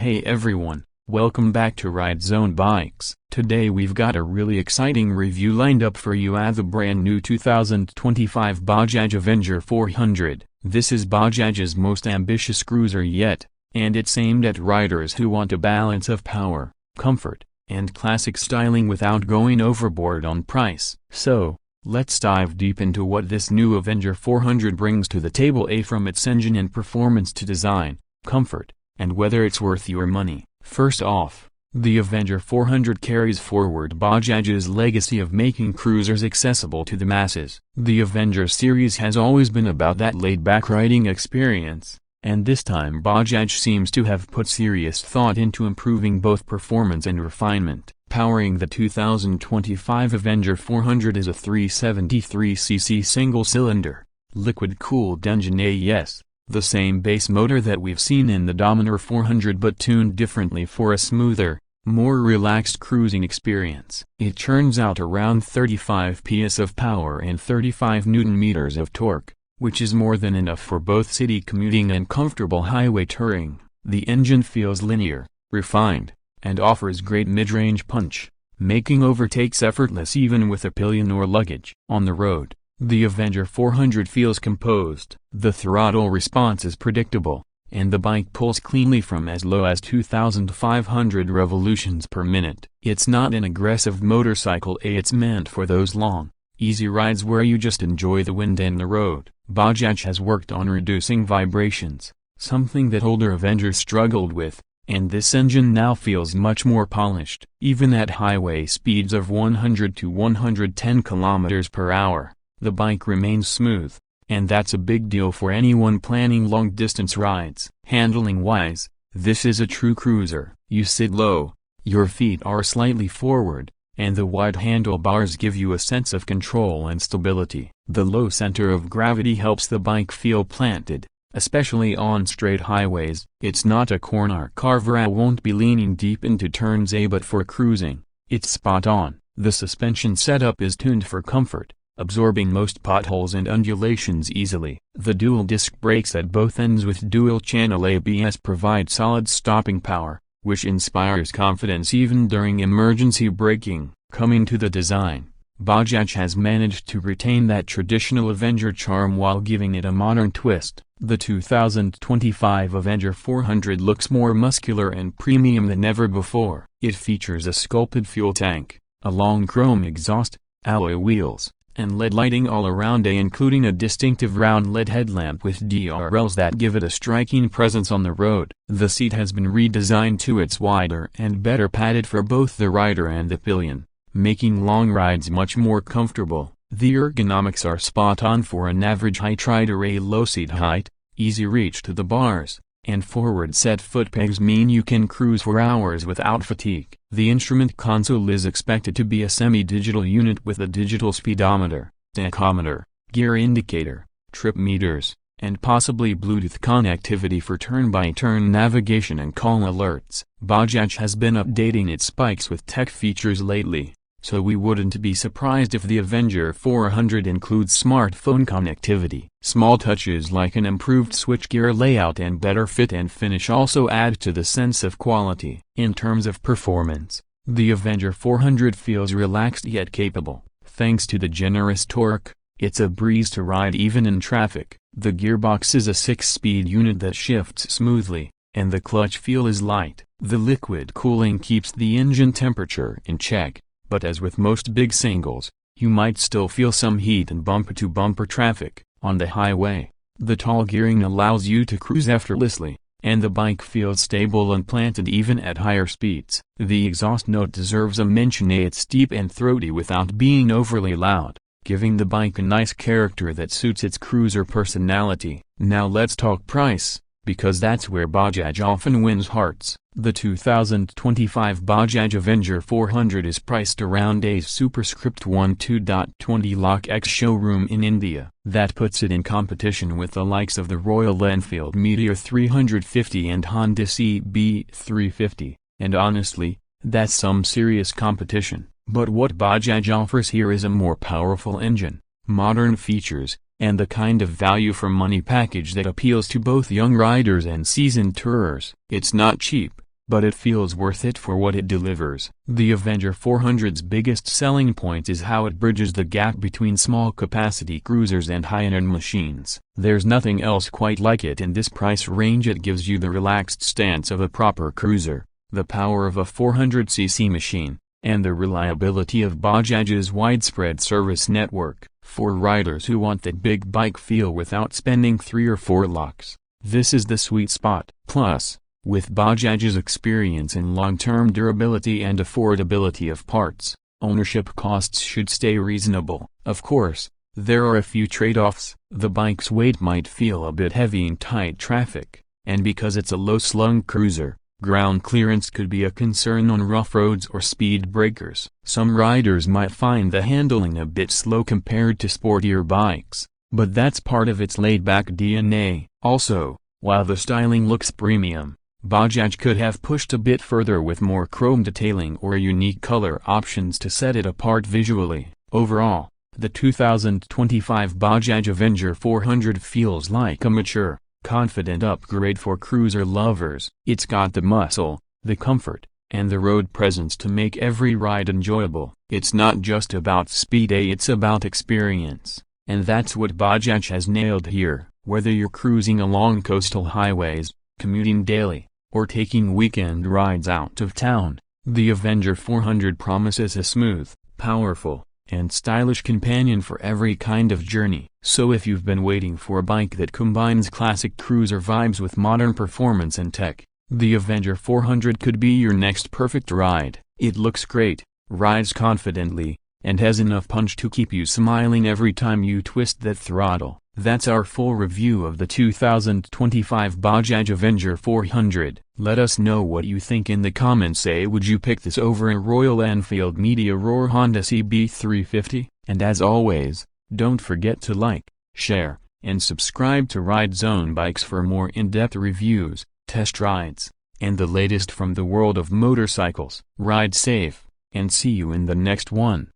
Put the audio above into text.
Hey everyone, welcome back to RideZoneBikes. Today we've got a really exciting review lined up for you at the brand new 2025 Bajaj Avenger 400. This is Bajaj's most ambitious cruiser yet, and it's aimed at riders who want a balance of power, comfort, and classic styling without going overboard on price. So, let's dive deep into what this new Avenger 400 brings to the table, from its engine and performance to design, comfort, and whether it's worth your money. First off, the Avenger 400 carries forward Bajaj's legacy of making cruisers accessible to the masses. The Avenger series has always been about that laid-back riding experience, and this time Bajaj seems to have put serious thought into improving both performance and refinement. Powering the 2025 Avenger 400 is a 373cc single-cylinder, liquid-cooled engine. Yes, the same base motor that we've seen in the Dominar 400 but tuned differently for a smoother, more relaxed cruising experience. It churns out around 35 PS of power and 35 Nm of torque, which is more than enough for both city commuting and comfortable highway touring. The engine feels linear, refined, and offers great mid-range punch, making overtakes effortless even with a pillion or luggage. On the road, the Avenger 400 feels composed. The throttle response is predictable, and the bike pulls cleanly from as low as 2,500 revolutions per minute. It's not an aggressive motorcycle. It's meant for those long, easy rides where you just enjoy the wind and the road. Bajaj has worked on reducing vibrations, something that older Avengers struggled with, and this engine now feels much more polished. Even at highway speeds of 100 to 110 km per hour, the bike remains smooth, and that's a big deal for anyone planning long-distance rides. Handling-wise, this is a true cruiser. You sit low, your feet are slightly forward, and the wide handlebars give you a sense of control and stability. The low center of gravity helps the bike feel planted, especially on straight highways. It's not a corner carver. I won't be leaning deep into turns, but for cruising, it's spot on. The suspension setup is tuned for comfort, absorbing most potholes and undulations easily. The dual-disc brakes at both ends with dual-channel ABS provide solid stopping power, which inspires confidence even during emergency braking. Coming to the design, Bajaj has managed to retain that traditional Avenger charm while giving it a modern twist. The 2025 Avenger 400 looks more muscular and premium than ever before. It features a sculpted fuel tank, a long chrome exhaust, alloy wheels, and LED lighting all around, including a distinctive round LED headlamp with DRLs that give it a striking presence on the road. The seat has been redesigned to it's wider and better padded for both the rider and the pillion, making long rides much more comfortable. The ergonomics are spot on for an average height rider. A low seat height, easy reach to the bars, and forward set foot pegs mean you can cruise for hours without fatigue. The instrument console is expected to be a semi-digital unit with a digital speedometer, tachometer, gear indicator, trip meters, and possibly Bluetooth connectivity for turn-by-turn navigation and call alerts. Bajaj has been updating its bikes with tech features lately, so we wouldn't be surprised if the Avenger 400 includes smartphone connectivity. Small touches like an improved switchgear layout and better fit and finish also add to the sense of quality. In terms of performance, the Avenger 400 feels relaxed yet capable. Thanks to the generous torque, it's a breeze to ride even in traffic. The gearbox is a 6-speed unit that shifts smoothly, and the clutch feel is light. The liquid cooling keeps the engine temperature in check, but as with most big singles, you might still feel some heat in bumper-to-bumper traffic. On the highway, the tall gearing allows you to cruise effortlessly, and the bike feels stable and planted even at higher speeds. The exhaust note deserves a mention. It's deep and throaty without being overly loud, giving the bike a nice character that suits its cruiser personality. Now let's talk price, because that's where Bajaj often wins hearts. The 2025 Bajaj Avenger 400 is priced around a superscript 12.20 lakh ex-showroom in India. That puts it in competition with the likes of the Royal Enfield Meteor 350 and Honda CB350, and honestly, that's some serious competition. But what Bajaj offers here is a more powerful engine, modern features, and the kind of value for money package that appeals to both young riders and seasoned tourers. It's not cheap, but it feels worth it for what it delivers. The Avenger 400's biggest selling point is how it bridges the gap between small-capacity cruisers and high-end machines. There's nothing else quite like it in this price range. It gives you the relaxed stance of a proper cruiser, the power of a 400cc machine, and the reliability of Bajaj's widespread service network. For riders who want that big bike feel without spending 3 or 4 lakhs, this is the sweet spot. Plus, with Bajaj's experience in long-term durability and affordability of parts, ownership costs should stay reasonable. Of course, there are a few trade-offs. The bike's weight might feel a bit heavy in tight traffic, and because it's a low-slung cruiser, ground clearance could be a concern on rough roads or speed breakers. Some riders might find the handling a bit slow compared to sportier bikes, but that's part of its laid-back DNA. Also, while the styling looks premium, Bajaj could have pushed a bit further with more chrome detailing or unique color options to set it apart visually. Overall, the 2025 Bajaj Avenger 400 feels like a mature, confident upgrade for cruiser lovers. It's got the muscle, the comfort, and the road presence to make every ride enjoyable. It's not just about speed, it's about experience, and that's what Bajaj has nailed here. Whether you're cruising along coastal highways, commuting daily, or taking weekend rides out of town, the Avenger 400 promises a smooth, powerful, and stylish companion for every kind of journey. So if you've been waiting for a bike that combines classic cruiser vibes with modern performance and tech, the Avenger 400 could be your next perfect ride. It looks great, rides confidently, and has enough punch to keep you smiling every time you twist that throttle. That's our full review of the 2025 Bajaj Avenger 400. Let us know what you think in the comments. Say, would you pick this over a Royal Enfield Meteor or Honda CB350? And as always, don't forget to like, share, and subscribe to RideZoneBikes for more in-depth reviews, test rides, and the latest from the world of motorcycles. Ride safe, and see you in the next one.